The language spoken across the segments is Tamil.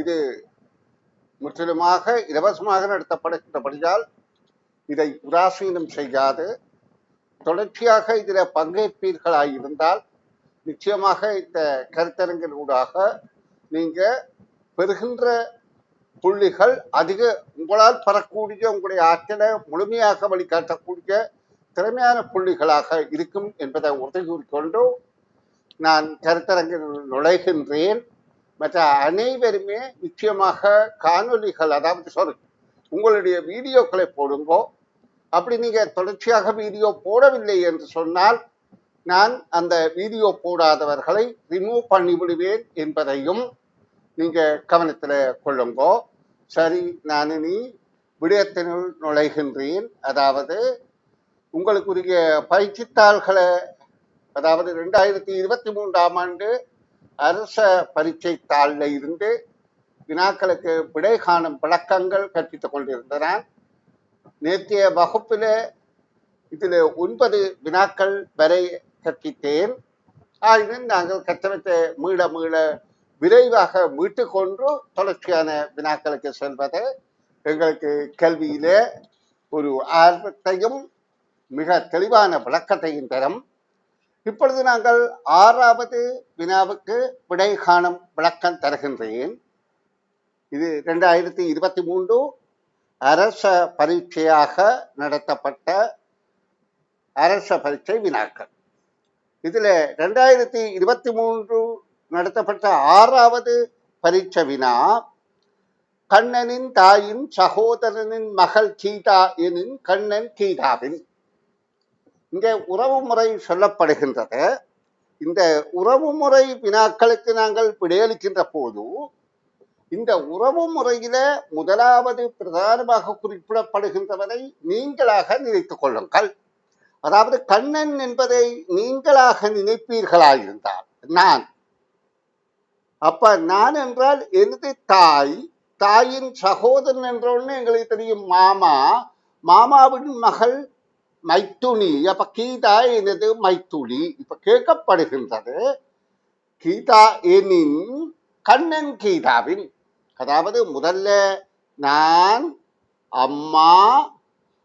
இது முற்றிலுமாக இலவசமாக நடத்தப்படுகின்றபடியால் இதை உதாசீனம் செய்யாது தொடர்ச்சியாக இதில் பங்கேற்பீர்களாயிருந்தால் நிச்சயமாக இந்த கருத்தரங்கின் ஊடாக நீங்க பெறுகின்ற புள்ளிகள் அதிக உங்களால் பெறக்கூடிய உங்களுடைய ஆற்றலை முழுமையாக வழிகாட்டக்கூடிய திறமையான புள்ளிகளாக இருக்கும் என்பதை உறுதி கூறிக்கொண்டு நான் கருத்தரங்கில் நுழைகின்றேன். மற்ற அனைவருமே நிச்சயமாக காணொலிகள், அதாவது உங்களுடைய வீடியோக்களை போடுங்கோ. அப்படி நீங்க தொடர்ச்சியாக வீடியோ போடவில்லை என்று சொன்னால் நான் அந்த வீடியோ போடாதவர்களை ரிமூவ் பண்ணிவிடுவேன் என்பதையும் நீங்க கவனத்தில் கொள்ளுங்கோ. சரி, நான் இனி விடயத்தினுள் நுழைகின்றேன். அதாவது உங்களுக்குரிய பயிற்சித்தாள்களை, அதாவது 2023ஆம் ஆண்டு அரச பரீட்சை தாளில் இருந்து வினாக்களுக்கு விடை காணும் விளக்கங்கள் கற்பித்துக் கொண்டிருந்தன. நேற்றைய வகுப்பில் இதில் 9 வினாக்கள் வரை கற்பித்தேன். ஆயினும் நாங்கள் கற்றவற்றை மீள விரைவாக மீட்டு கொண்டு தொடர்ச்சியான வினாக்களுக்கு செல்வது எங்களுக்கு கல்வியில ஒரு ஆர்வத்தையும் மிக தெளிவான விளக்கத்தையும் தரும். இப்பொழுது நாங்கள் 6வது வினாவுக்கு விடை காணும் விளக்கம் தருகின்றேன். இது 2023 அரச பரீட்சையாக நடத்தப்பட்ட அரச பரீட்சை வினாக்கள். இதுல 2023 நடத்தப்பட்ட 6வது பரீட்சை வினா, கண்ணனின் தாயின் சகோதரனின் மகள் கீதா எனின் கண்ணன் கீதாவின். இங்கே உறவு முறை சொல்லப்படுகின்றது. இந்த உறவு முறை வினாக்களுக்கு நாங்கள் விடையளிக்கின்ற போது இந்த உறவு முறையில முதலாவது பிரதானமாக குறிப்பிடப்படுகின்றவரை நீங்களாக நினைத்துக் கொள்ளுங்கள். அதாவது கண்ணன் என்பதை நீங்களாக நினைப்பீர்களாயிருந்தால் நான், அப்ப நான் என்றால் எனது தாய், தாயின் சகோதரன் என்றோன்னு எங்களுக்கு தெரியும் மாமா, மாமாவின் மகள் மைத்துனி. அப்ப கீதா எனது மைத்துனி. இப்ப கேட்கப்படுகின்றது கீதா எனின் கண்ணன் கீதாவின். அதாவது முதல்ல நான், அம்மா,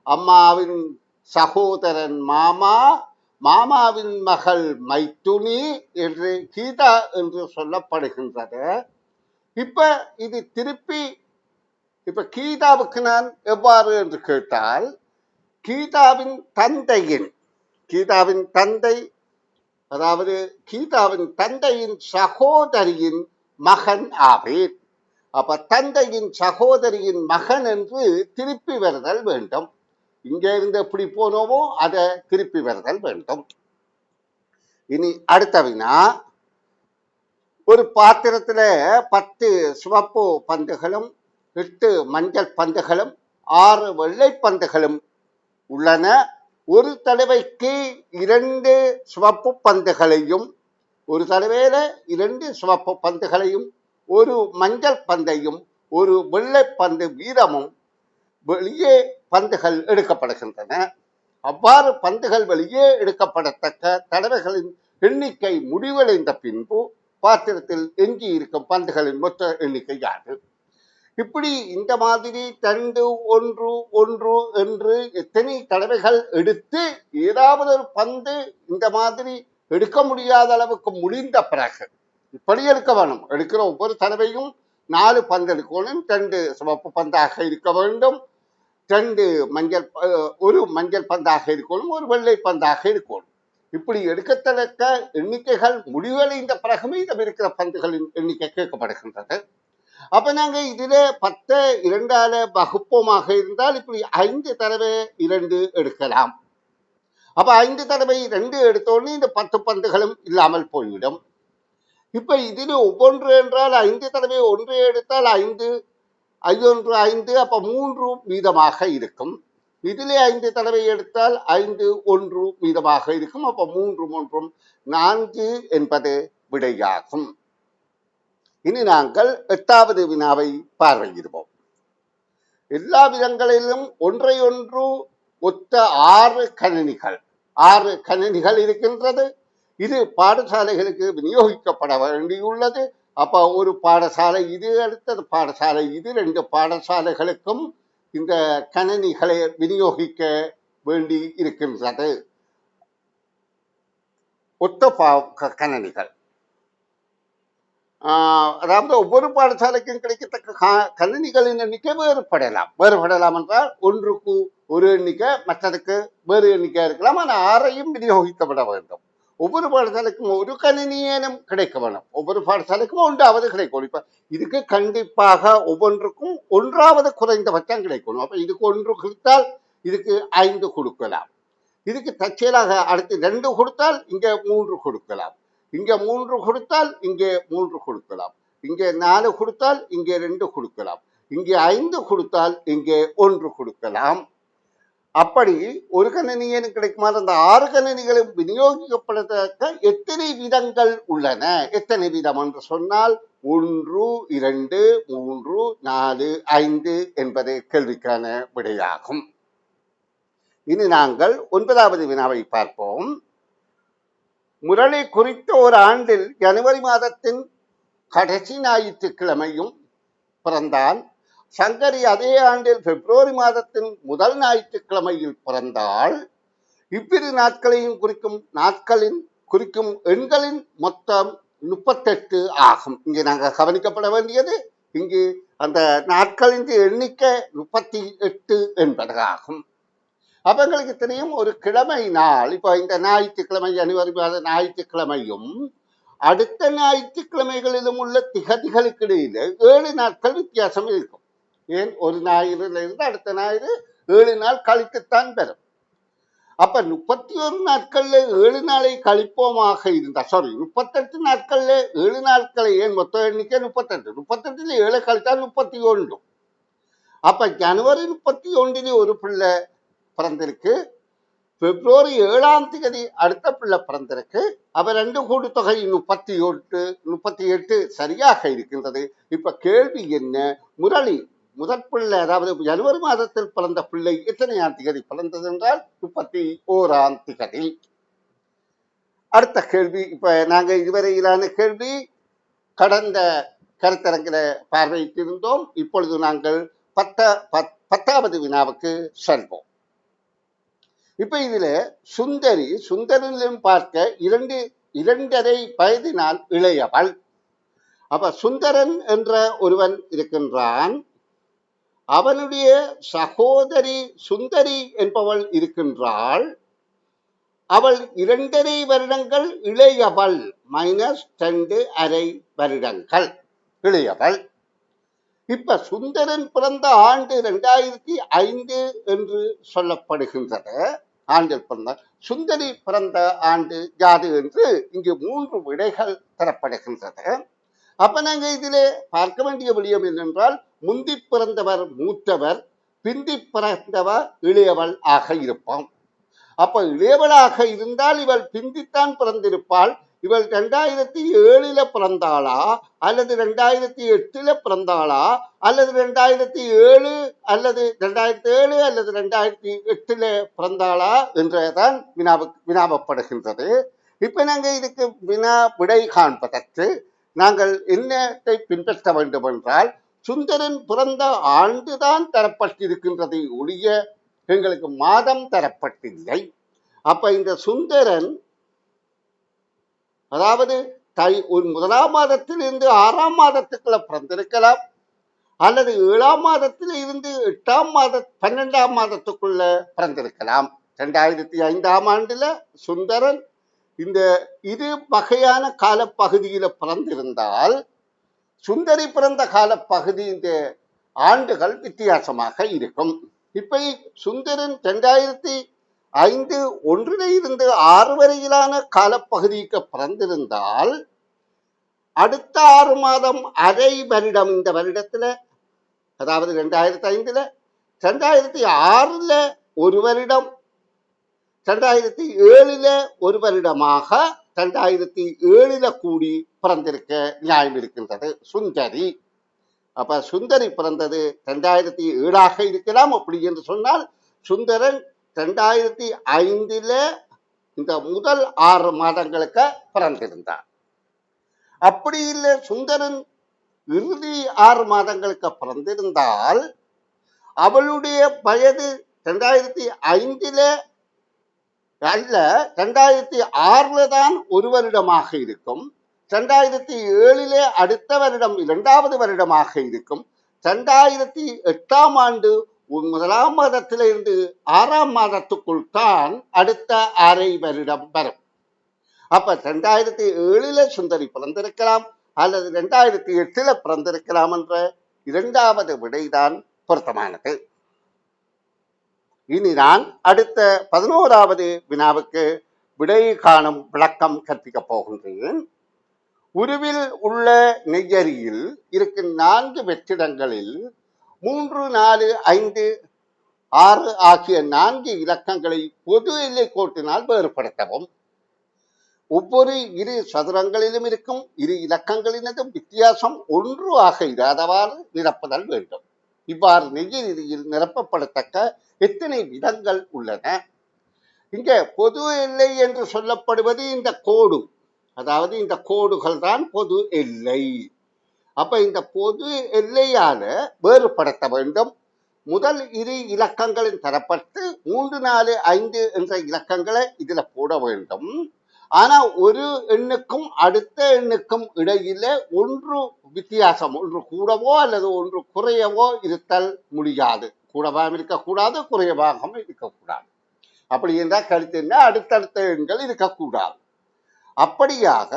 அம்மாவின் சகோதரன் மாமா, மாமாவின் மகள் மைத்துனி என்று கீதா என்று சொல்லப்படுகின்றது. இப்ப இது திருப்பி இப்ப கீதாவுக்கு நான் எவ்வாறு என்று கேட்டால், கீதாவின் தந்தை, அதாவது கீதாவின் தந்தையின் சகோதரியின் மகன் ஆவேன். அப்ப தந்தையின் சகோதரியின் மகன் என்று திருப்பி வருதல் வேண்டும். இங்கே இருந்து எப்படி போனோமோ அதை திருப்பி வருதல் வேண்டும். இனி அடுத்த வினா, ஒரு பாத்திரத்துல 10 சிவப்பு பந்துகளும் 8 மஞ்சள் பந்துகளும் 6 வெள்ளை பந்துகளும் உள்ளன. ஒரு தடவைக்கு 2 சிவப்பு பந்துகளையும், ஒரு தடவையில 2 சிவப்பு பந்துகளையும், ஒரு மஞ்சள் பந்தையும், ஒரு வெள்ளை பந்து வீதமும் வெளியே பந்துகள் எடுக்கப்படுகின்றன. அவ்வாறு பந்துகள் வெளியே எடுக்கப்படத்தக்க தடவைகளின் எண்ணிக்கை முடிவடைந்த பின்பு பாத்திரத்தில் எஞ்சி இருக்கும் பந்துகளின் மொத்த எண்ணிக்கை யாது? இப்படி இந்த மாதிரி 2, 1, 1 என்று எத்தனை தடவைகள் எடுத்து ஏதாவது ஒரு பந்து இந்த மாதிரி எடுக்க முடியாத அளவுக்கு முடிந்த பிறகு இப்படி எடுக்க வேணும். எடுக்கிற ஒவ்வொரு தடவையும் 4 பந்து எடுக்கணும். 2 சிவப்பு பந்தாக இருக்க வேண்டும், 2 ஒரு மஞ்சள் பந்தாக இருக்கணும், ஒரு வெள்ளை பந்தாக இருக்கணும். இப்படி எடுக்கத்தக்க எண்ணிக்கைகள் முடிவடைந்த பிறகு மீதம் இருக்கிற பந்துகளின் எண்ணிக்கை கேட்கப்படுகின்றது. அப்ப நாங்க இதுல 10 2ஆல வகுப்போமாக இருந்தால் இப்படி 5 தடவை 2 எடுக்கலாம். அப்ப 5 தடவை 2 எடுத்தோடனே இந்த 10 பந்துகளும் இல்லாமல் போய்விடும். இப்ப இதுல ஒவ்வொன்று என்றால் 5 தடவை 1 எடுத்தால் 5, 5, அப்ப 3 மீதமாக இருக்கும். இதிலே 5 தடவை எடுத்தால் 5, 1 மீதமாக இருக்கும். அப்ப 3, 3, 4 என்பது விடையாகும். இனி நாங்கள் 8வது வினாவை பார்வையிடுவோம். எல்லா விதங்களிலும் ஒன்றையொன்று ஒத்த 6 கணினிகள் இருக்கின்றது. இது பாடசாலைகளுக்கு விநியோகிக்கப்பட வேண்டியுள்ளது. அப்ப ஒரு பாடசாலை இது, அடுத்தது பாடசாலை இது, 2 பாடசாலைகளுக்கும் இந்த கணினிகளை விநியோகிக்க வேண்டி இருக்கின்றது. ஒத்த கணினிகள். அதாவது ஒவ்வொரு பாடசாலைக்கும் கிடைக்கத்தக்க கணினிகளின் எண்ணிக்கை வேறுபடலாம் என்றால் ஒன்றுக்கு ஒரு எண்ணிக்கை, மற்றதுக்கு வேறு எண்ணிக்கை இருக்கலாம். ஆனால் 6ஐயும் விநியோகிக்கப்பட வேண்டும். ஒவ்வொரு பாடசாலைக்கும் ஒரு கணினியேனும் கிடைக்க வேணும். ஒவ்வொரு பாடசாலைக்கும் ஒன்றாவது கிடைக்கணும். இப்ப இதுக்கு கண்டிப்பாக ஒவ்வொன்றுக்கும் ஒன்றாவது குறைந்தபட்சம் கிடைக்கணும். அப்ப இதுக்கு 1 கொடுத்தால் இதுக்கு 5 கொடுக்கலாம். இதுக்கு தற்செயலாக அடுத்து 2 கொடுத்தால் இங்க 3 கொடுக்கலாம். இங்க 3 கொடுத்தால் இங்கே 3 கொடுக்கலாம். இங்கே 4 கொடுத்தால் இங்கே 2 கொடுக்கலாம். இங்கே 5 கொடுத்தால் இங்கே 1 கொடுக்கலாம். அப்படி ஒரு கணினியனும் கிடைக்குமாறு அந்த 6 கணினிகளும் விநியோகிக்கப்படத்தக்க எத்தனை விதங்கள் உள்ளன? எத்தனை விதம் என்று சொன்னால் 1, 2, 3, 4, 5 என்பது கேள்விக்கான விடையாகும். இனி நாங்கள் 9வது வினாவை பார்ப்போம். முரளி குறித்த ஒரு ஆண்டில் ஜனவரி மாதத்தின் கடைசி ஞாயிற்றுக்கிழமையும் பிறந்தான். சங்கரி அதே ஆண்டில் பிப்ரவரி மாதத்தின் முதல் ஞாயிற்றுக்கிழமையில் பிறந்தாள். இவ்விரு நாட்களையும் குறிக்கும் எண்களின் மொத்தம் 38 ஆகும். இங்கே நாங்கள் கவனிக்கப்பட வேண்டியது, இங்கு அந்த நாட்களின் எண்ணிக்கை 38 என்பதாகும். அப்ப எங்களுக்கு தெரியும் ஒரு கிழமை நாள், இப்ப இந்த ஞாயிற்றுக்கிழமை ஜனவரி மாத ஞாயிற்றுக்கிழமையும் அடுத்த ஞாயிற்றுக்கிழமைகளிலும் உள்ள திகதிகளுக்கு இடையில 7 நாட்கள் வித்தியாசம் இருக்கும். ஏன், ஒரு ஞாயிறுல இருந்து அடுத்த ஞாயிறு 7 நாள் கழித்துத்தான் பெறும். அப்ப 31 நாட்கள்ல 7 நாளை கழிப்போமாக இருந்தா, 38 நாட்கள்ல 7 நாட்களை, ஏன் மொத்த எண்ணிக்கை 38, 38ல 7 கழித்தால் 31. அப்ப ஜனவரி 31 ஒரு பிள்ளை பிறந்திருக்கு, பிப்ரவரி 7ஆம் தேதி அடுத்த பிள்ளை பிறந்திருக்கு. அவ 2 கூட்டுத்தொகை 38 சரியாக இருக்கின்றது. இப்ப கேள்வி என்ன, முரளி முதற் பிள்ளை, அதாவது ஜனவரி மாதத்தில் பிறந்த பிள்ளை எத்தனையாம் தேதி பிறந்தது என்றால் 31ஆம் தேதி. அடுத்த கேள்வி, இப்ப நாங்க இதுவரையிலான கேள்வி கடந்த கருத்தரங்கில பார்வையிட்டிருந்தோம். இப்பொழுது நாங்கள் 10வது வினாவுக்கு செல்வோம். இப்ப இதுல சுந்தரிலும் பார்க்க 2.5 வயதினால் இளையவள். அப்ப சுந்தரன் என்ற ஒருவன் இருக்கின்றான். அவனுடைய சகோதரி சுந்தரி என்பவள் இருக்கின்றாள். அவள் 2.5 வருடங்கள் இளையவள், -2.5 வருடங்கள் இளையவள். இப்ப சுந்தரன் பிறந்த ஆண்டு 2005 என்று சொல்லப்படுகின்றது. ஆண்டில் பிறந்த சுந்தரி பிறந்த ஆண்டு யாது என்று இங்கு 3 விடைகள் தரப்படுகின்றது. அப்ப நாங்க இதிலே பார்க்க வேண்டிய விடயம் என்னென்றால், முந்தி பிறந்தவர் மூத்தவர், பிந்தி பிறந்தவர் இளையவள் ஆக இருப்பான். அப்ப இளையவளாக இருந்தால் இவள் பிந்தித்தான் பிறந்திருப்பாள். இவள் 2007 பிறந்தாளா அல்லது 2008 பிறந்தாளா அல்லது 2007 அல்லது 2008 பிறந்தாளா என்றதான் வினாவப்படுகின்றது. இப்ப நாங்க இதுக்கு விடை காண்பதற்கு நாங்கள் என்னத்தை பின்பற்ற வேண்டும் என்றால், சுந்தரன் பிறந்த ஆண்டுதான் தரப்பட்டிருக்கின்றது ஒழிய எங்களுக்கு மாதம் தரப்பட்டில்லை. அப்ப இந்த சுந்தரன் அதாவது ஒரு 1ஆம் மாதத்திலிருந்து 6ஆம் மாதத்துக்குள்ள பிறந்திருக்கலாம், அல்லது 7ஆம் மாதத்தில் இருந்து 12ஆம் மாதத்துக்குள்ள பிறந்திருக்கலாம். 2005ஆம் ஆண்டுல சுந்தரன் இந்த இரு வகையான காலப்பகுதியில பிறந்திருந்தால், சுந்தரி பிறந்த காலப்பகுதி இந்த ஆண்டுகள் வித்தியாசமாக இருக்கும். இப்ப சுந்தரன் 2005 1 இருந்து 6 வரையிலான காலப்பகுதிக்கு பிறந்திருந்தால், அடுத்த 6 மாதம் அரை வருடம் இந்த வருடத்துல, அதாவது 2005, 2006 1 வருடம், 2007 1 வருடமாக 2007 கூடி பிறந்திருக்க நியாயம் இருக்கின்றது சுந்தரி. அப்ப சுந்தரி பிறந்தது 2007 இருக்கலாம். அப்படி என்று சொன்னால் சுந்தரன் 2005 இந்த முதல் 6 மாதங்களுக்கு பிறந்திருந்தார். அப்படி இல்லை சுந்தரன் இறுதி 6 மாதங்களுக்கு பிறந்திருந்தால் அவளுடைய வயது 2005 அல்ல 2006 தான் ஒரு வருடமாக இருக்கும். 2007 அடுத்த வருடம் 2வது வருடமாக இருக்கும். 2008 ஆண்டு 1ஆம் மாதத்திலிருந்து 6ஆம் மாதத்துக்குள் தான் அடுத்த அரை வருடம் வரும். அப்ப 2007 சுந்தரி பிறந்திருக்கலாம் அல்லது 2008 பிறந்திருக்கலாம் என்ற 2வது விடைதான் பொருத்தமானது. இனி நான் அடுத்த 11வது வினாவுக்கு விடை காணும் விளக்கம் கற்பிக்கப் போகின்றேன். உருவில் உள்ள நெய்யரியில் இருக்கும் 4 வெற்றிடங்களில் 3, 4, 5, 6 ஆகிய 4 இலக்கங்களை பொது எல்லை கோட்டினால் வேறுபடுத்தவும். ஒவ்வொரு இரு சதுரங்களிலும் இருக்கும் இரு இலக்கங்களினதும் வித்தியாசம் 1 ஆக இராதவாறு நிரப்புதல் வேண்டும். இவ்வாறு நெய்யரியில் நிரப்பப்படத்தக்க எத்தனை விதங்கள் உள்ளன? இங்க பொது எல்லை என்று சொல்லப்படுவது இந்த கோடு, அதாவது இந்த கோடுகள் தான் பொது எல்லை. அப்ப இந்த பொது எல்லையால வேறுபடுத்த வேண்டும். முதல் இரு இலக்கங்களின் தரப்பட்டு 3, 4, 5 என்ற இலக்கங்களை இதுல போட வேண்டும். ஆனா ஒரு எண்ணுக்கும் அடுத்த எண்ணுக்கும் இடையில 1 வித்தியாசம், 1 கூடவோ அல்லது 1 குறையவோ இருத்தல் முடியாது. கூடவாகவும் இருக்கக்கூடாது, குறையவாகவும் இருக்கக்கூடாது. அப்படி என்றால் கருத்து என்ன? அடுத்தடுத்த எண்கள் இருக்கக்கூடாது. அப்படியாக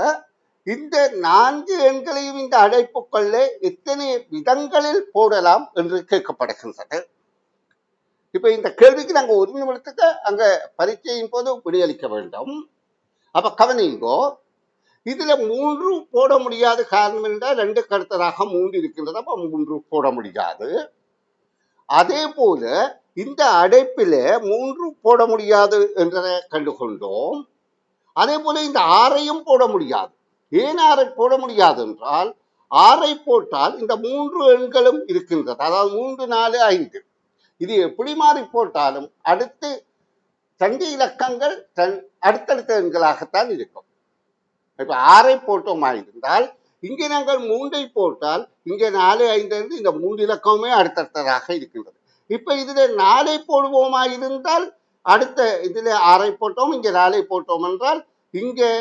இந்த 4 எண்களையும் இந்த அடைப்புக்குள்ள எத்தனை விதங்களில் போடலாம் என்று கேட்கப்படுகின்றது. இப்ப இந்த கேள்விக்கு நாங்க ஒரு நிமிடத்துக்கு அங்க பரீட்சையின் போது விடையளிக்க வேண்டும். அப்ப கவனிங்கோ, இதுல 3 போட முடியாது. காரணம் என்றால் 2க்கு அடுத்ததாக 3 இருக்கின்றது. அப்ப 3 போட முடியாது. அதே போல இந்த அடைப்பில 3 போட முடியாது என்றதை கண்டுகொண்டோம். அதே போல இந்த 6ஐயும் போட முடியாது. ஏன் 6ஐ போட முடியாது என்றால் 6ஐ போட்டால் இந்த 3 எண்களும் இருக்கின்றது. அதாவது 3, 4, 5 இது எப்படி மாறி போட்டாலும் அடுத்து 2 இலக்கங்கள் அடுத்தடுத்த எண்களாகத்தான் இருக்கும். இப்ப 6ஐ போட்டோமா இருந்தால் இங்கே நாங்கள் 3ஐ போட்டால் இங்கே 4, 5 இந்த 3 இலக்கமுமே அடுத்தடுத்ததாக இருக்கின்றது. இப்ப இதுல 4ஐ போடுவோமா இருந்தால் அடுத்த இதுல 6ஐ போட்டோம், இங்கே 4ஐ போட்டோம் என்றால் இங்கே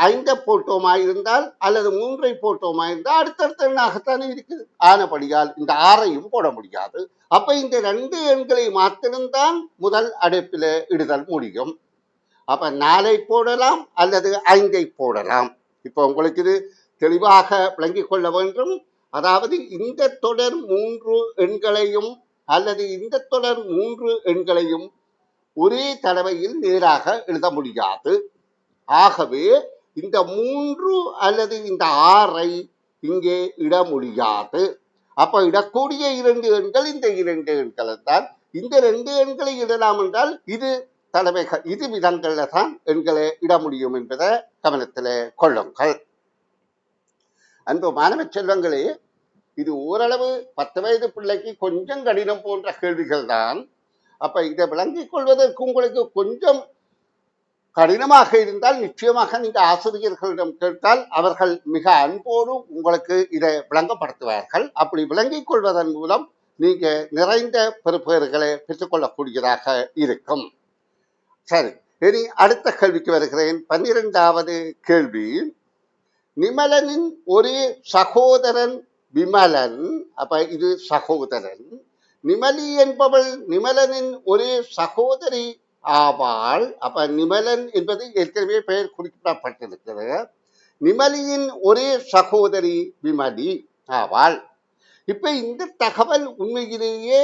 5ஐ போட்டோமா இருந்தால் அல்லது 3ஐ போட்டோமா இருந்தால் அடுத்தடுத்த எண்ணாகத்தானே இருக்குது. ஆனபடியால் இந்த 6ஐயும் போட முடியாது. அப்ப இந்த 2 எண்களை மாத்திரம்தான் முதல் அடைப்பில இடுதல் முடியும். அப்ப 4ஐ போடலாம் அல்லது 5ஐ போடலாம். இப்ப உங்களுக்கு இது தெளிவாக விளங்கிக் கொள்ள வேண்டும். அதாவது இந்த தொடர் 3 எண்களையும் அல்லது இந்த தொடர் 3 எண்களையும் ஒரே தடவையில் நேராக எழுத முடியாது. ஆகவே இந்த 3 அல்லது இந்த 6ஐ இங்கே இட முடியாது. அப்ப இடக்கூடிய 2 எண்கள் இந்த 2 எண்கள் தான். இந்த 2 எண்களை இடலாம் என்றால் இது தடவைகள், இது விதங்கள்ல தான் எண்களை இட முடியும் என்பதை கவனத்தில் கொள்ளுங்கள். அன்பு மாணவ செல்வங்களே, இது ஓரளவு 10 வயது பிள்ளைக்கு கொஞ்சம் கடினம் போன்ற கேள்விகள் தான். அப்ப இதை விளங்கிக் கொள்வதற்கு உங்களுக்கு கொஞ்சம் கடினமாக இருந்தால் நிச்சயமாக நீங்க ஆசிரியர்களிடம் கேட்டால் அவர்கள் மிக அன்போடு உங்களுக்கு இதை விளங்கப்படுத்துவார்கள். அப்படி விளங்கிக் கொள்வதன் மூலம் நீங்க நிறைந்த பெறுபேறுகளை பெற்றுக்கொள்ளக்கூடியதாக இருக்கும். சரி, இனி அடுத்த கேள்விக்கு வருகிறேன். 12வது கேள்வி. நிமலனின் ஒரு சகோதரன் விமலன். அப்ப இது சகோதரன். நிமலி என்பவள் நிமலனின் ஒரு சகோதரி ஆவாள். அப்ப நிமலன் என்பது ஏற்கனவே பெயர் குறிப்பிடப்பட்டிருக்கிறது. நிமலியின் ஒரே சகோதரி விமலி ஆவாள். இப்ப இந்த தகவல் உண்மையிலேயே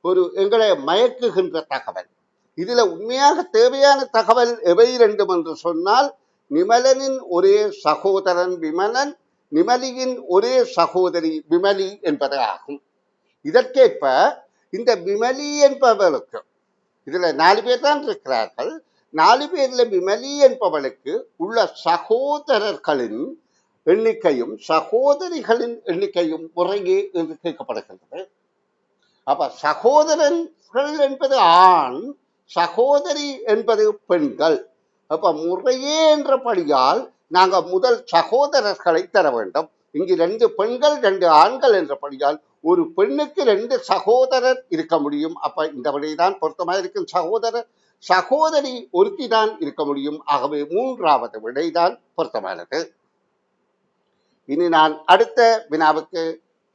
ஒரு எங்களை மயக்குகின்ற தகவல். இதுல உண்மையாக தேவையான தகவல் எவை வேண்டும் என்று சொன்னால் நிமலனின் ஒரே சகோதரன் விமலன், நிமலியின் ஒரே சகோதரி விமலி என்பது ஆகும். இதற்கேற்ப இந்த விமலி என்பவளுக்கு இதுல 4 பேர் தான் இருக்கிறார்கள். 4 பேர்ல விமலி என்பவளுக்கு உள்ள சகோதரர்களின் எண்ணிக்கையும் சகோதரிகளின் எண்ணிக்கையும் முறையே என்று கேட்கப்படுகின்றது. அப்ப சகோதரர்கள் என்பது ஆண், சகோதரி என்பது பெண்கள். அப்ப முறையே என்றபடியால் நாங்க முதல் சகோதரர்களை தர வேண்டும். இங்கு 2 பெண்கள் 2 ஆண்கள் என்றபடியால் ஒரு பெண்ணுக்கு 2 சகோதரர் இருக்க முடியும். அப்ப இந்த விடைதான் பொருத்தமாக இருக்கும். சகோதரி ஒருத்தி தான் இருக்க முடியும். ஆகவே 3வது விடைதான் பொருத்தமானது. இனி நான் அடுத்த வினாவுக்கு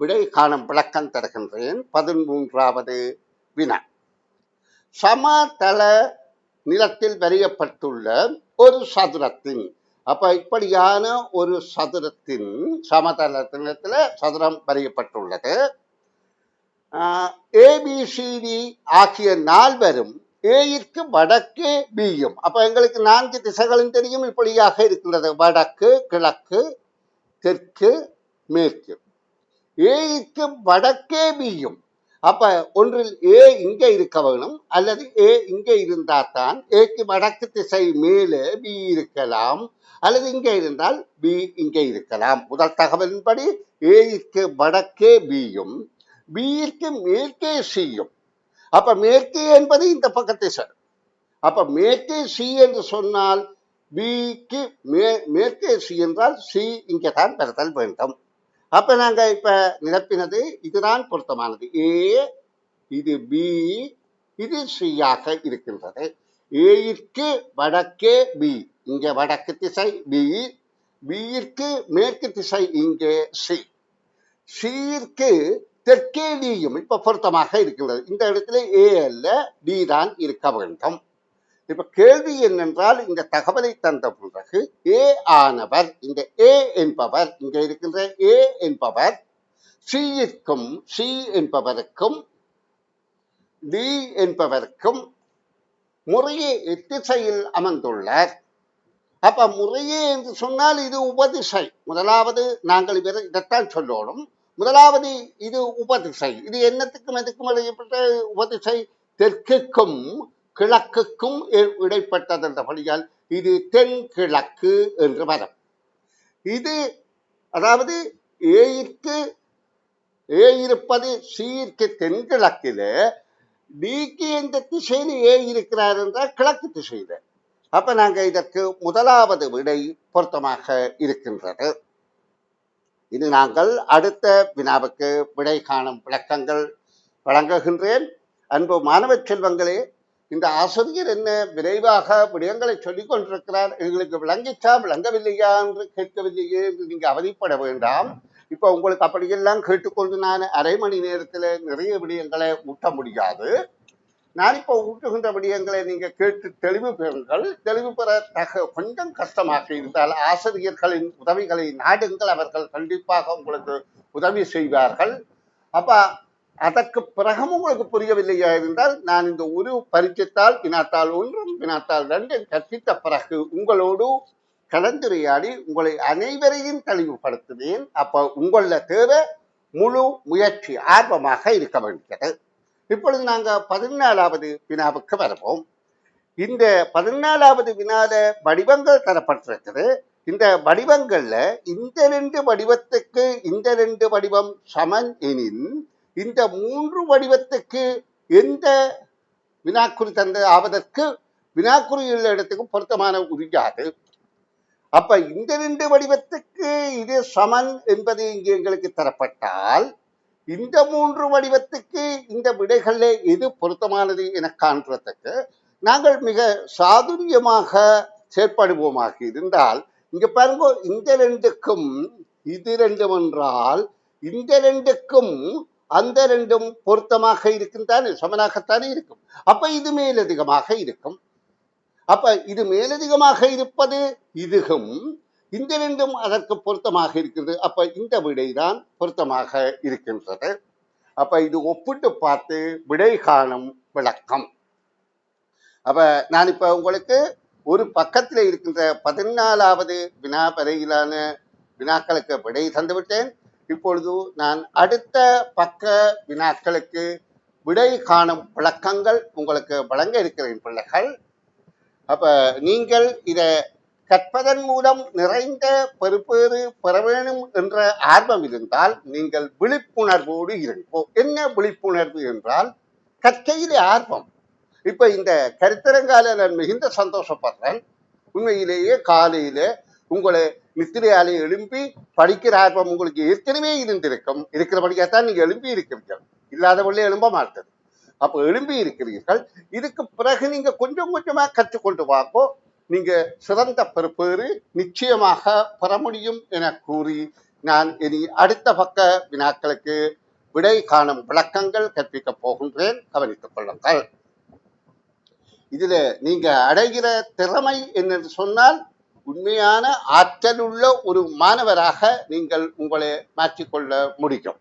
விடை காணும் விளக்கம் தருகின்றேன். 13வது வினா. சமதள நிலத்தில் வரையப்பட்டுள்ள ஒரு சதுரத்தின், அப்ப இப்படியான ஒரு சதுரத்தின் சமதள நிலத்தில் சதுரம் வரையப்பட்டுள்ளது. ஏபிசிடி ஆகிய 4 ஏயிற்கு வடக்கு பியும். அப்ப எங்களுக்கு 4 திசைகளும் தெரியும். இப்படியாக இருக்கின்றது: வடக்கு, கிழக்கு, தெற்கு, மேற்கு. ஏயிற்கு வடக்கே பியும். அப்ப ஒன்றில் ஏ இங்கே இருக்க வேணும், அல்லது ஏ இங்கே இருந்தால்தான் ஏக்கு வடக்கு திசை மேலே பி இருக்கலாம், அல்லது இங்கே இருந்தால் பி இங்கே இருக்கலாம். முதல் தகவலின்படி ஏக்கு வடக்கே பியும், பியிற்கு மேற்கே சியும். அப்ப மேற்கே என்பது இந்த பக்கத்தை சார். அப்ப மேற்கே சி என்று சொன்னால் பிக்கு மேற்கே சி என்றால் சி இங்கே தான் பெறுதல் வேண்டும். அப்ப நாங்க இப்ப நிரப்பினது இதுதான் பொருத்தமானது. ஏ, இது பி, இது சியாக இருக்கின்றது. ஏயிற்கு வடக்கே பி, இங்கே வடக்கு திசை பி, பியிற்கு மேற்கு திசை இங்கே சி, சியிற்கு தெற்கே டியும் இப்ப பொருத்தமாக இருக்கின்றது. இந்த இடத்துல ஏ அல்ல டி தான் இருக்க வேண்டும். இப்ப கேள்வி என்னென்றால், இந்த தகவலை தந்த பிறகு ஏ ஆனவர், இந்த ஏ என்பவர், இங்க இருக்கின்ற ஏ என்பவர் சியிற்கும் சி என்பவருக்கும் டி என்பவருக்கும் முறையே எத்திசையில் அமர்ந்துள்ளார். அப்ப முறையே என்று சொன்னால் இது உபதிசை. முதலாவது நாங்கள் இதைத்தான் சொல்லணும். முதலாவது இது உபதிசை. இது என்னத்துக்கும் எதுக்கும் இடைப்பட்ட உபதிசை? தெற்குக்கும் கிழக்குக்கும் இடைப்பட்டது என்றபடியால் இது தென்கிழக்கு என்று வரும். இது அதாவது ஏ இருப்பது சியிற்கு தென்கிழக்கில, டிக்கு எந்த திசையில் ஏ இருக்கிறார் என்றால் கிழக்கு திசையில. அப்ப நாங்க இதற்கு முதலாவது விடை பொருத்தமாக இருக்கின்றது. இது நாங்கள் அடுத்த வினாவுக்கு விடை காணும் விளக்கங்கள் வழங்குகின்றேன். அன்பு மாணவ செல்வங்களே, இந்த ஆசிரியர் என்ன விரைவாக விடயங்களை சொல்லிக் கொண்டிருக்கிறார், எங்களுக்கு விளங்கிச்சா விளங்கவில்லையா என்று கேட்கவில்லையே என்று நீங்க அவதிப்பட வேண்டாம். இப்ப உங்களுக்கு அப்படியெல்லாம் கேட்டுக்கொண்டு நான் அரை மணி நேரத்துல நிறைய விடயங்களை ஊட்ட முடியாது. நான் இப்ப ஊட்டுகின்ற விடயங்களை நீங்க கேட்டு தெளிவு பெறுங்கள். தெளிவு பெற கொஞ்சம் கஷ்டமாக இருந்தால் ஆசிரியர்களின் உதவிகளை நாடுங்கள். அவர்கள் கண்டிப்பாக உங்களுக்கு உதவி செய்வார்கள். அப்ப அதற்கு பிறகும் உங்களுக்கு புரியவில்லையா இருந்தால், நான் இந்த ஒரு பரீட்சைத்தாள் வினாத்தாள் 1 வினாத்தாள் 2 கற்பித்த பிறகு உங்களோடு கலந்துரையாடி உங்களை அனைவரையும் தெளிவுபடுத்துவேன். அப்ப உங்கள தேவை முழு முயற்சி, ஆர்வமாக இருக்க வேண்டியது. இப்பொழுது நாங்க 14வது வினாவுக்கு வருவோம். இந்த 14வது வினால வடிவங்கள் தரப்பட்டிருக்கிறது. இந்த வடிவங்கள்ல இந்த 2 வடிவத்துக்கு இந்த 2 வடிவம் சமன் எனின், இந்த 3 வடிவத்துக்கு எந்த வினாக்குறி தந்த ஆவதற்கு வினாக்குறி உள்ள இடத்துக்கு பொருத்தமான உரியாது. அப்ப இந்த 2 வடிவத்துக்கு இது சமன் என்பது இங்கே எங்களுக்கு தரப்பட்டால், இந்த 3 வடிவத்துக்கு இந்த விடைகளில் எது பொருத்தமானது என காண்றதுக்கு நாங்கள் மிக சாதுரியமாக செயற்படுவோமாக இருந்தால், இங்க பாருங்க, இந்த 2க்கும் இது 2 என்றால் இந்த 2க்கும் அந்த 2ம் பொருத்தமாக இருக்கின்றானே, சமனாகத்தானே இருக்கும். அப்ப இது மேலதிகமாக இருக்கும். அப்ப இது மேலதிகமாக இருப்பது இதுகும், இந்த 2ம் அதற்கு பொருத்தமாக இருக்கிறது. அப்ப இந்த விடைதான் பொருத்தமாக இருக்கின்றது. அப்ப இது ஒப்பிட்டு பார்த்து விடை காணும் விளக்கம். அப்ப நான் இப்ப உங்களுக்கு ஒரு பக்கத்தில் இருக்கின்ற 14வது வினா வரையிலான வினாக்களுக்கு விடை தந்துவிட்டேன். இப்பொழுது நான் அடுத்த பக்க வினாக்களுக்கு விடை காணும் விளக்கங்கள் உங்களுக்கு வழங்க இருக்கிறேன் பிள்ளைகள். அப்ப நீங்கள் இதை கற்பதன் மூலம் நிறைந்த பெறுபேறு பெற வேணும் என்ற ஆர்வம் இருந்தால் நீங்கள் விழிப்புணர்வோடு இருப்போம். என்ன விழிப்புணர்வு என்றால் கற்கையிலே ஆர்வம். இப்ப இந்த கருத்தரங்கால நான் மிகுந்த சந்தோஷப்படுறேன். உண்மையிலேயே காலையில உங்களை நித்திரையாலே எழும்பி படிக்கிற ஆர்வம் உங்களுக்கு ஏற்கனவே இருந்திருக்கும். இருக்கிறபடியாத்தான் நீங்க எழும்பி இருக்கிறீர்கள், இல்லாதவர்களே எழும்ப மாட்டது. அப்ப எழும்பி இருக்கிறீர்கள். இதுக்கு பிறகு நீங்க கொஞ்சம் கொஞ்சமா கற்றுக்கொண்டு வாப்போ நீங்க சிறந்த பெறுப்பேறு நிச்சயமாக பெற முடியும் என கூறி நான் இனி அடுத்த பக்க வினாக்களுக்கு விடை காணும் விளக்கங்கள் கற்பிக்கப் போகின்றேன். கவனித்துக் கொள்ளுங்கள். இதுல நீங்க அடைகிற திறமை என்னென்று சொன்னால் உண்மையான ஆற்றல் உள்ள ஒரு மாணவராக நீங்கள் உங்களை மாற்றிக்கொள்ள முடியும்.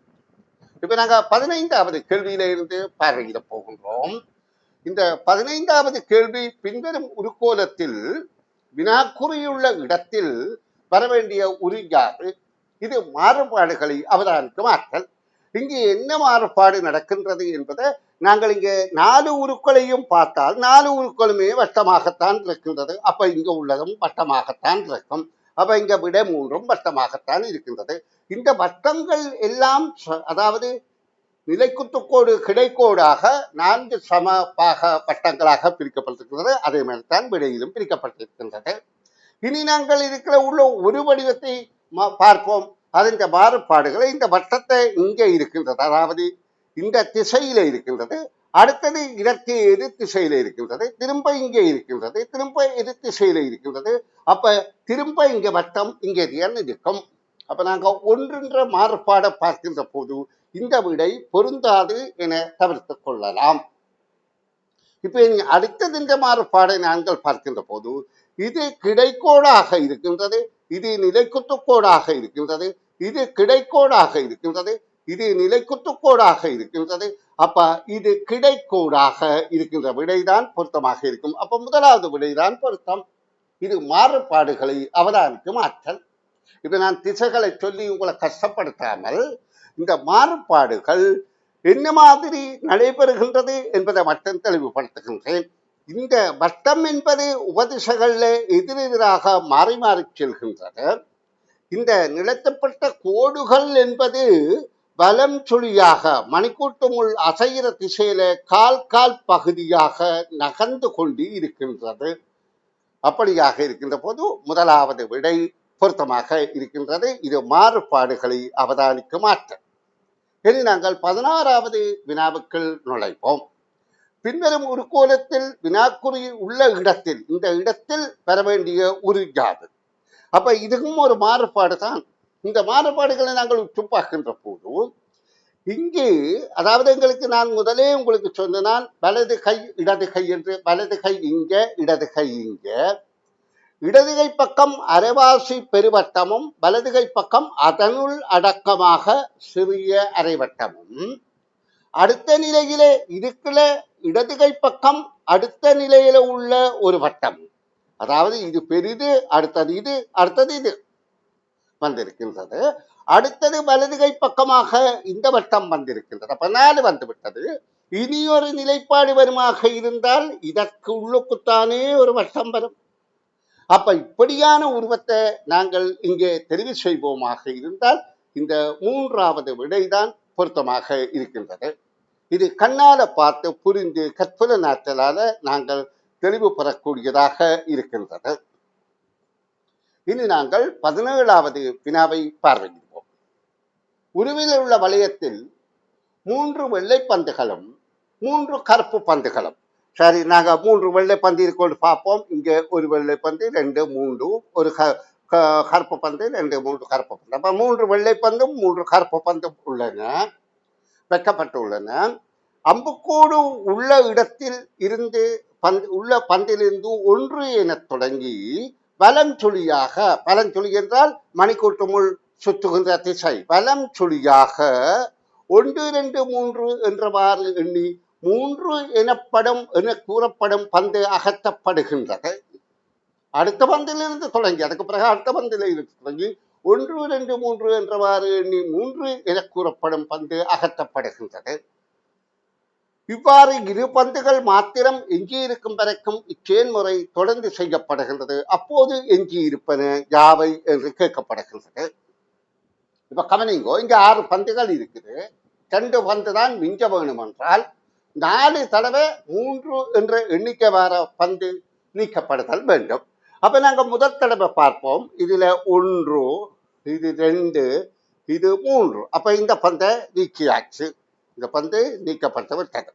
இப்ப நாங்க 15வது கேள்வியில இருந்து பார்வையிட போகின்றோம். இந்த 15வது கேள்வி பின்வரும் உருக்கோலத்தில் வினாக்குறியுள்ள இடத்தில் வர வேண்டிய உரியாது. இது மாறுபாடுகளை அவதானிக்கும் ஆற்றல். இங்கு என்ன மாறுபாடு நடக்கின்றது என்பதை நாங்கள் இங்கே 4 உருக்களையும் பார்த்தால் 4 உருக்களுமே வட்டமாகத்தான் இருக்கின்றது. அப்ப இங்க உள்ளதும் வட்டமாகத்தான் இருக்கும். அப்ப இங்க விட 3ம் வட்டமாகத்தான் இருக்கின்றது. இந்த வட்டங்கள் எல்லாம் அதாவது நிலைக்குத்துக்கோடு கிடைக்கோடாக 4 சம பாக வட்டங்களாக பிரிக்கப்பட்டிருக்கிறது. அதே மாதிரி தான் விடையிலும் பிரிக்கப்பட்டிருக்கின்றது. இனி நாங்கள் இருக்கிற உள்ள ஒரு வடிவத்தை பார்ப்போம். அதன் மாறுபாடுகளை இந்த வட்டத்தை இங்கே இருக்கின்றது, அதாவது இந்த திசையில இருக்கின்றது. அடுத்தது இதற்கு எதிர் திசையில இருக்கின்றது. திரும்ப இங்கே இருக்கின்றது, திரும்ப எதிர் திசையில இருக்கின்றது. அப்ப திரும்ப இங்க வட்டம் இங்கே இருக்கும். அப்ப நாங்க ஒன்றுன்ற மாறுபாடை பார்க்கின்ற போது இந்த விடை பொருந்தாது என தவிர்த்து கொள்ளலாம். இப்ப அடுத்தது இந்த மாறுபாடை நாங்கள் பார்க்கின்ற போது இது கிடைக்கோடாக இருக்கின்றது, இது நிலைக்குத்துக்கோடாக இருக்கின்றது, இது கிடைக்கோடாக இருக்கின்றது, இது நிலைக்குத்துக்கோடாக இருக்கின்றது. அப்ப இது கிடைக்கோடாக இருக்கின்ற விடைதான் பொருத்தமாக இருக்கும். அப்ப முதலாவது விடைதான் பொருத்தம். இது மாறுபாடுகளை அவதானிக்கும் ஆற்றல். இப்ப நான் திசைகளை சொல்லி உங்களை கஷ்டப்படுத்தாமல் இந்த மாறுபாடுகள் என்ன மாதிரி நடைபெறுகின்றது என்பதை மட்டும் தெளிவுபடுத்துகின்றேன். இந்த வட்டம் என்பது உபதிசைகளில் எதிரெதிராக மாறி மாறி செல்கின்றது. இந்த நிலத்தப்பட்ட கோடுகள் என்பது வலம் சுழியாக மணிக்கூட்டு முள் அசைகிற திசையில கால் பகுதியாக நகர்ந்து கொண்டு இருக்கின்றது. அப்படியாக இருக்கின்ற போது முதலாவது விடை பொருத்தமாக இருக்கின்றது. இது மாறுபாடுகளை அவதானிக்கும் ஆற்றல். இனி நாங்கள் 16வது வினாவுக்குள் நுழைப்போம். பின்வரும் ஒரு கோலத்தில் வினாக்குறி உள்ள இடத்தில் இந்த இடத்தில் பெற வேண்டிய ஒரு யாது. அப்ப இதுவும் ஒரு மாறுபாடு தான். இந்த மாறுபாடுகளை நாங்கள் உற்று பார்க்கின்ற போது இங்கு அதாவது எங்களுக்கு நான் முதலே உங்களுக்கு சொன்னால் வலது கை இடது கை என்று, வலது கை இங்க இடது கை இங்க, இடதுகை பக்கம் அரைவாசி பெருவட்டமும் வலதுகை பக்கம் அதனுள் அடக்கமாக சிறிய அரைவட்டமும், அடுத்த நிலையிலே இருக்கிற இடதுகை பக்கம் அடுத்த நிலையில உள்ள ஒரு வட்டம், அதாவது இது பெரிது, அடுத்தது இது, அடுத்தது இது வந்திருக்கின்றது. அடுத்தது வலதுகை பக்கமாக இந்த வட்டம் வந்திருக்கின்றது. அப்ப 4 வந்து விட்டது. இனி ஒரு நிலைப்பாடு வருமாக இருந்தால் இதற்கு உள்ளுக்குத்தானே ஒரு வட்டம் வரும். அப்ப இப்படியான உருவத்தை நாங்கள் இங்கே தெரிவு செய்வோமாக இருந்தால் இந்த 3வது விடைதான் பொருத்தமாக இருக்கின்றது. இது கண்ணால பார்த்து புரிந்து கற்பனை நாற்றலால நாங்கள் தெளிவு பெறக்கூடியதாக இருக்கின்றது. இனி நாங்கள் 17வது வினாவை பார்வையிடுவோம். உருவில் உள்ள வளையத்தில் 3 வெள்ளை பந்துகளும் 3 கருப்பு பந்துகளும், சரி நாங்கள் 3 வெள்ளை பந்து இருக்கோடு பார்ப்போம். இங்கே ஒரு வெள்ளை பந்து, 2 3, ஒரு கருப்பு பந்து, 2 3 கருப்பு பந்து. அப்ப 3 வெள்ளை பந்தும் 3 கருப்பு பந்தும் உள்ளன, வைக்கப்பட்டுள்ளன. அம்புக்கோடு உள்ள இடத்தில் இருந்து உள்ள பந்திலிருந்து 1 என தொடங்கி வலஞ்சுழியாக, வலஞ்சுழி என்றால் மணிக்கூட்டு முள் சுற்றுகின்ற திசை, வலஞ்சுழியாக 1 2 3 என்றவாறு எண்ணி 3 என கூறப்படும் பந்து அகற்றப்படுகின்றது. அடுத்த பந்திலிருந்து தொடங்கி அதுக்கு பிறகு அடுத்த பந்தில இருந்து தொடங்கி 1 2 3 என்றவாறு எண்ணி 3 என கூறப்படும் பந்து அகற்றப்படுகின்றது. இவ்வாறு 2 பந்துகள் மாத்திரம் எஞ்சியிருக்கும் வரைக்கும் இச்செயல்முறை தொடர்ந்து செய்யப்படுகின்றது. அப்போது எஞ்சியிருப்பன யாவை என்று கேட்கப்படுகின்றது. இப்ப கவனிங்கோ, இங்க 6 பந்துகள் இருக்குது. 2 பந்து தான் மிஞ்ச வேணும் என்றால் 4 தடவை 3 என்ற எண்ணிக்கை வர பந்து நீக்கப்படுதல் வேண்டும். அப்ப நாங்க முதல் தடவை பார்ப்போம். இதுல 1, இது 2, இது 3. அப்ப இந்த பந்தை நீக்கியாச்சு. இந்த பந்து நீக்கப்பட்டு விட்டது.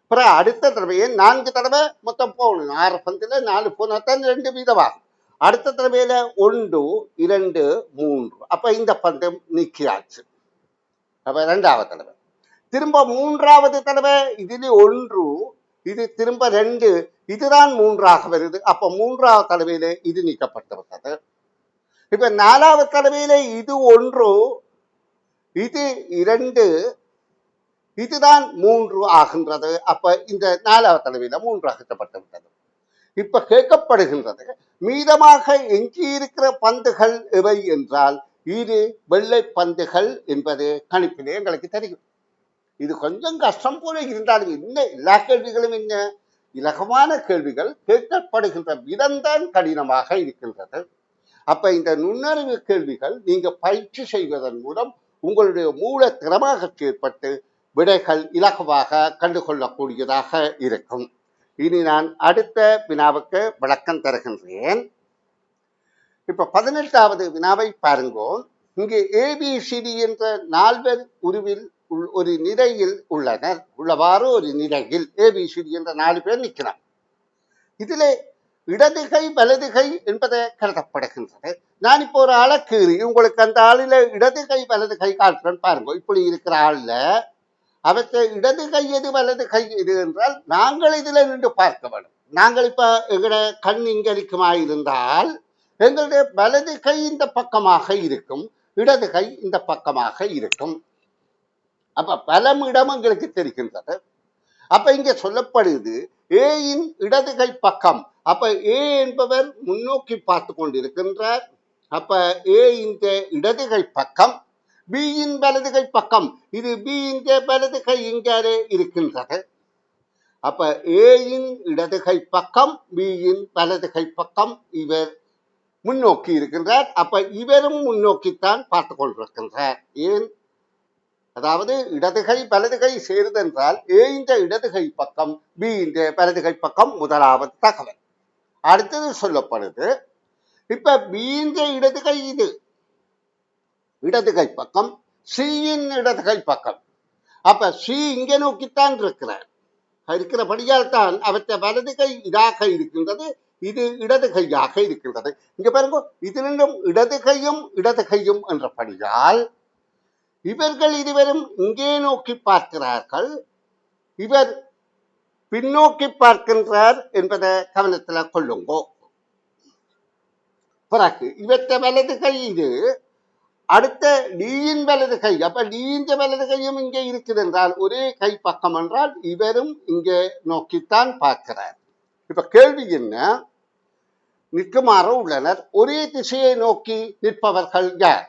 அப்புறம் அடுத்த தடவையே 4 தடவை மொத்தம் போகணும். 6 பந்துல 4 போனாத்தான் 2 வீதமாகும். அடுத்த தடவையில 1, 2, 3. அப்ப இந்த பந்து நீக்கியாச்சு. அப்ப 2வது தடவை. திரும்ப 3வது தடவை இதில் 1, இது திரும்ப 2, இதுதான் 3ஆக வருது. அப்ப 3வது தடவையில இது நீக்கப்பட்டு விட்டது. இப்ப 4வது தடவையில இது 1, இது 2, இதுதான் 3 ஆகின்றது. அப்ப இந்த 4வது தடவையில 3 அகற்றப்பட்டு விட்டது. இப்ப கேட்கப்படுகின்றது, மீதமாக எஞ்சியிருக்கிற பந்துகள் எவை என்றால் இது வெள்ளை பந்துகள் என்பது கணிப்பிலே எங்களுக்கு தெரியும். இது கொஞ்சம் கஷ்டம் போல இருந்தாலும் என்ன, எல்லா கேள்விகளும் என்ன இலகுவான கேள்விகள், கேட்கப்படுகின்ற விதம்தான் கடினமாக இருக்கின்றது. அப்ப இந்த நுண்ணறிவு கேள்விகள் நீங்க பயிற்சி செய்வதன் மூலம் உங்களுடைய மூல திறமாக ஏற்பட்டு விடைகள் இலகுவாக கண்டுகொள்ளக்கூடியதாக இருக்கும். இனி நான் அடுத்த வினாவுக்கு விளக்கம் தருகின்றேன். இப்ப 18வது வினாவை பாருங்கோ. இங்கே ABCD என்ற 4 உருவில் ஒரு நிலையில் உள்ளனர். உள்ளவாறு ஒரு நிலையில் ABCD என்ற 4 பேர் நிற்கிறார். இதிலே இடதுகை வலதுகை என்பதை கருதப்படுகின்றது. நான் இப்போ ஒரு ஆளை கீறி உங்களுக்கு அந்த ஆளில இடதுகை வலதுகை காட்டுறேன் பாருங்க. இப்படி இருக்கிற ஆள்ல அவற்றை இடது கை எது வலது கை எது என்றால் நாங்கள் இதுல நின்று பார்க்க வேண்டும். நாங்கள் இப்ப எங்களோட கண் இங்கலிக்குமாயிருந்தால் எங்களுடைய வலது கை இந்த பக்கமாக இருக்கும், இடது கை இந்த பக்கமாக இருக்கும். அப்ப பலமிடம் எங்களுக்கு தெரிகின்றது. அப்ப இங்க சொல்லப்படுது ஏயின் இடது கை பக்கம். அப்ப ஏ என்பவர் முன்னோக்கி பார்த்து கொண்டிருக்கின்றார். அப்ப ஏ இந்த இடது கை பக்கம், பியின் வலதுகை பக்கம், இது பியின் வலதுகை இங்கே இருக்கின்றது. அப்ப ஏயின் இடதுகை பக்கம், பியின் வலதுகை பக்கம், இவர் முன்னோக்கி இருக்கின்றார். அப்ப இவரும் முன்னோக்கித்தான் பார்த்து கொண்டிருக்கின்றார். ஏன், அதாவது இடதுகை வலதுகை சேருதென்றால் ஏயின் இடதுகை பக்கம், பியின் வலதுகை பக்கம் முதலாவது தகவல். அடுத்தது சொல்லப்படுது, இப்ப பியின் இடதுகை இது இடதுகை பக்கம், சியின் இடதுகை பக்கம். அப்ப சி இங்கே நோக்கித்தான் இருக்கிறபடியால் தான் அவற்றை வலதுகை இதாக இருக்கின்றது, இது இடதுகையாக இருக்கின்றது. இங்க பாருங்க, இது ரெண்டும் இடதுகையும் இடதுகையும் என்றபடியால் இவர்கள் இருவரும் இங்கே நோக்கி பார்க்கிறார்கள், இவர் பின்னோக்கி பார்க்கின்றார் என்பதை கவனத்தில் கொள்ளுங்கோ. பிறகு இவற்றை வலதுகை இது, அடுத்த டியின் வலது கை. அப்ப டியின் வலது கையும் இங்கே இருக்குது என்றால் ஒரே கை பக்கம் என்றால் இவரும் இங்கே நோக்கித்தான் பார்க்கிறார். இப்ப கேள்வி என்ன, நிற்குமாறு உள்ளனர். ஒரே திசையை நோக்கி நிற்பவர்கள் யார்?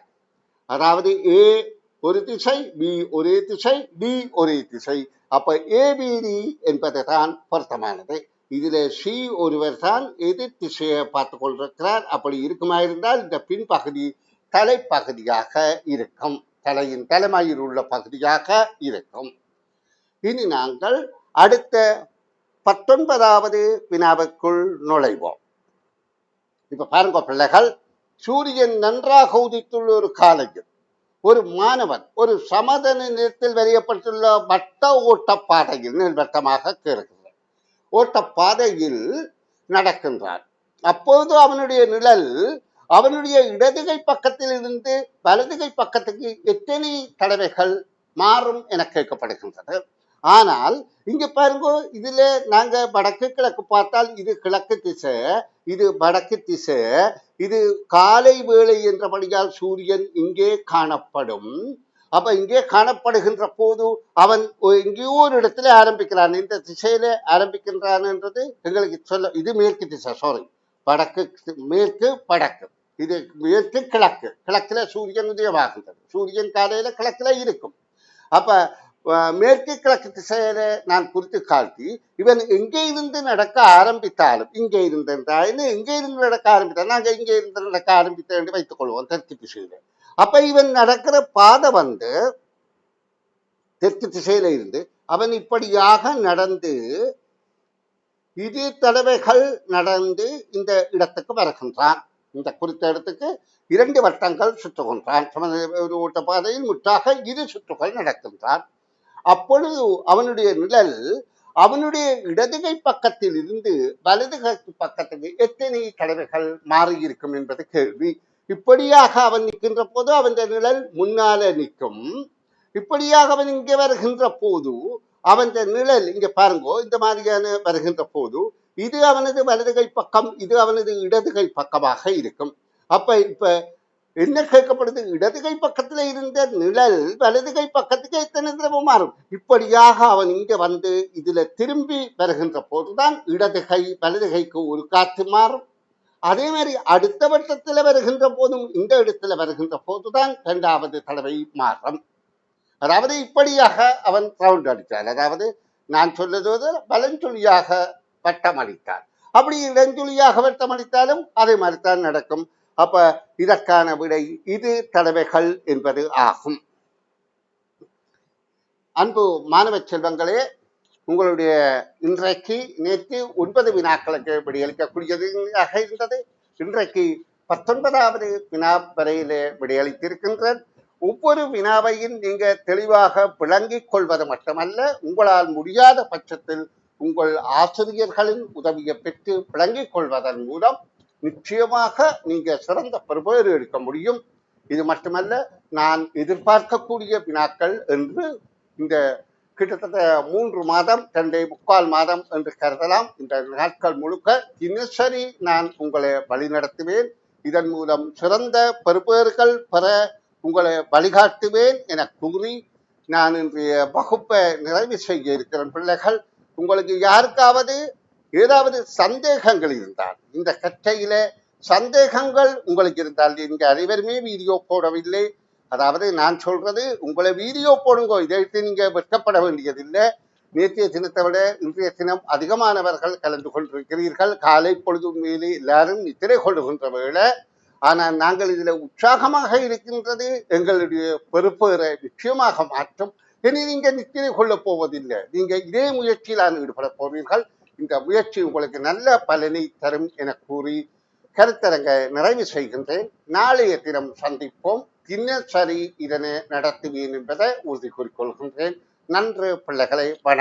அதாவது ஏ ஒரு திசை, பி ஒரே திசை, டி ஒரே திசை. அப்ப ஏபிடி என்பதுதான் பொருத்தமானது. இதுல சி ஒருவர் தான் எதிர் திசையை பார்த்து கொண்டிருக்கிறார். அப்படி இருக்குமாயிருந்தால் இந்த பின்பகுதி தலைப்பகுதியாக இருக்கும், தலையின் தலைமையில் உள்ள பகுதியாக இருக்கும். இனி நாங்கள் அடுத்த 19வது வினாவுக்குள் நுழைவோம். இப்ப பாருங்க பிள்ளைகள், சூரியன் நன்றாக உதித்துள்ள ஒரு காலையில் ஒரு மாணவன் ஒரு சமதன நிறத்தில் வரையப்பட்டுள்ள வட்ட ஓட்டப்பாதையில் நீள்வட்டமாக கேட்கிறார், ஓட்டப்பாதையில் நடக்கின்றார். அப்போது அவனுடைய நிழல் அவனுடைய இடதுகை பக்கத்தில் இருந்து வலதுகை பக்கத்துக்கு எத்தனை தடவைகள் மாறும் என கேட்கப்படுகின்றது. ஆனால் இங்க பாருங்க, இதுல நாங்க வடக்கு கிழக்கு பார்த்தால் இது கிழக்கு திசை, இது வடக்கு திசை, இது காலை வேளை என்றபடியால் சூரியன் இங்கே காணப்படும். அப்ப இங்கே காணப்படுகின்ற போது அவன் எங்கேயோ ஒரு இடத்துல ஆரம்பிக்கிறான், இந்த திசையில ஆரம்பிக்கின்றான் என்றது எங்களுக்கு சொல்ல. இது மேற்கு திசை, சாரி, வடக்கு மேற்கு வடக்கு, இது மேற்கு கிழக்கு. கிழக்குல சூரியன் உதயமாகின்றது, சூரியன் காலையில கிழக்குல இருக்கும். அப்ப மேற்கு கிழக்கு திசையில நான் குறித்து காட்டி இவன் எங்கே இருந்து நடக்க ஆரம்பித்தாலும், இங்கே இருந்திருந்தாலும் எங்கே இருந்து நடக்க ஆரம்பித்தாலும், நாங்க இங்கே இருந்து நடக்க ஆரம்பித்தேன் என்று வைத்துக் கொள்வோம் தெற்கு திசையில. அப்ப இவன் நடக்கிற பாதை தெற்கு திசையில இருந்து அவன் இப்படியாக நடந்து இது தடவைகள் நடந்து இந்த இடத்துக்கு வருகின்றான். இந்த குறித்த இடத்துக்கு 2 வட்டங்கள் சுற்றுகின்றான். ஒரு ஓட்ட பாதையில் முற்றாக 2 சுற்றுகள் நடக்கின்றான். அப்பொழுது அவனுடைய நிழல் அவனுடைய இடதுகை பக்கத்தில் இருந்து வலதுகை பக்கத்துக்கு எத்தனை தடவைகள் மாறியிருக்கும் என்பது கேள்வி. இப்படியாக அவன் நிற்கின்ற போது அவன் நிழல் முன்னால நிற்கும். இப்படியாக அவன் இங்கே வருகின்ற போது அவன் நிழல் இங்க பாருங்கோ, இந்த மாதிரியான வருகின்ற போது இது அவனது வலதுகை பக்கம், இது அவனது இடதுகை பக்கமாக இருக்கும். அப்ப இப்ப என்ன கேட்கப்படுது, இடதுகை பக்கத்துல இருந்த நிழல் வலதுகை பக்கத்துக்கு எத்தனை தடவை மாறும். இப்படியாக அவன் இங்க வந்து இதுல திரும்பி வருகின்ற போதுதான் இடதுகை வலதுகைக்கு ஒரு காற்று மாறும். அதே மாதிரி அடுத்த வட்டத்துல வருகின்ற போதும் இந்த இடத்துல வருகின்ற போதுதான் 2வது தடவை மாறும். அதாவது இப்படியாக அவன் ரவுண்ட் அடித்தார். அதாவது நான் சொல்லுவது வலஞ்சுழியாக வட்டம் அடித்தார். அப்படி இடஞ்சுழியாக வட்டம் அடித்தாலும் அதே மாதிரித்தான் நடக்கும். அப்ப இதற்கான விடை இது தடவைகள் என்பது ஆகும். அன்பு மாணவ செல்வங்களே, உங்களுடைய இன்றைக்கு நேற்று 9 வினாக்களுக்கு விடையளிக்கக்கூடியதாக இருந்தது. இன்றைக்கு 19வது வினா வரையிலே விடையளித்திருக்கின்றேன். ஒவ்வொரு வினாவையும் நீங்க தெளிவாக விளங்கிக் கொள்வது மட்டுமல்ல, உங்களால் முடியாத பட்சத்தில் உங்கள் ஆசிரியர்களின் உதவியை பெற்று விளங்கிக் கொள்வதன் மூலம் நிச்சயமாக நீங்க சிறந்த பெறுபேறு எடுக்க முடியும். இது மட்டுமல்ல, நான் எதிர்பார்க்கக்கூடிய வினாக்கள் என்று இந்த கிட்டத்தட்ட 3 மாதம் 2.25 மாதம் என்று கருதலாம். இந்த நாட்கள் முழுக்க தினசரி நான் உங்களை வழிநடத்துவேன். இதன் மூலம் சிறந்த பெறுபேறுகள் பெற உங்களை வழிகாட்டுவேன் என கூறி நான் இன்றைய வகுப்பை நிறைவு செய்ய இருக்கிற பிள்ளைகள், உங்களுக்கு யாருக்காவது ஏதாவது சந்தேகங்கள் இருந்தால், இந்த கற்றையில சந்தேகங்கள் உங்களுக்கு இருந்தால், நீங்க அனைவருமே வீடியோ போடவில்லை. அதாவது நான் சொல்றது, உங்களை வீடியோ போடுங்க, இதை நீங்க வெட்கப்பட வேண்டியதில்லை. நேற்றைய தினத்தை விட இன்றைய தினம் அதிகமானவர்கள் கலந்து கொண்டிருக்கிறீர்கள். காலை பொழுது மேலே எல்லாரும் நித்திரை கொள்ளுகின்ற வேளை. ஆனால் நாங்கள் இதுல உற்சாகமாக இருக்கின்றது எங்களுடைய பெறுபேறை நிச்சயமாக மாற்றும். இனி நீங்க நித்திரை கொள்ளப் போவதில்லை. நீங்க இதே முயற்சியில் ஈடுபட போவீர்கள். இந்த முயற்சி உங்களுக்கு நல்ல பலனை தரும் என கூறி கருத்தரங்க நிறைவு செய்கின்றேன். நாளைய தினம் சந்திப்போம். தினசரி இதனை நடத்துவேன் என்பதை உறுதி கூறிக்கொள்கின்றேன். நன்று பிள்ளைகளை, வணக்கம்.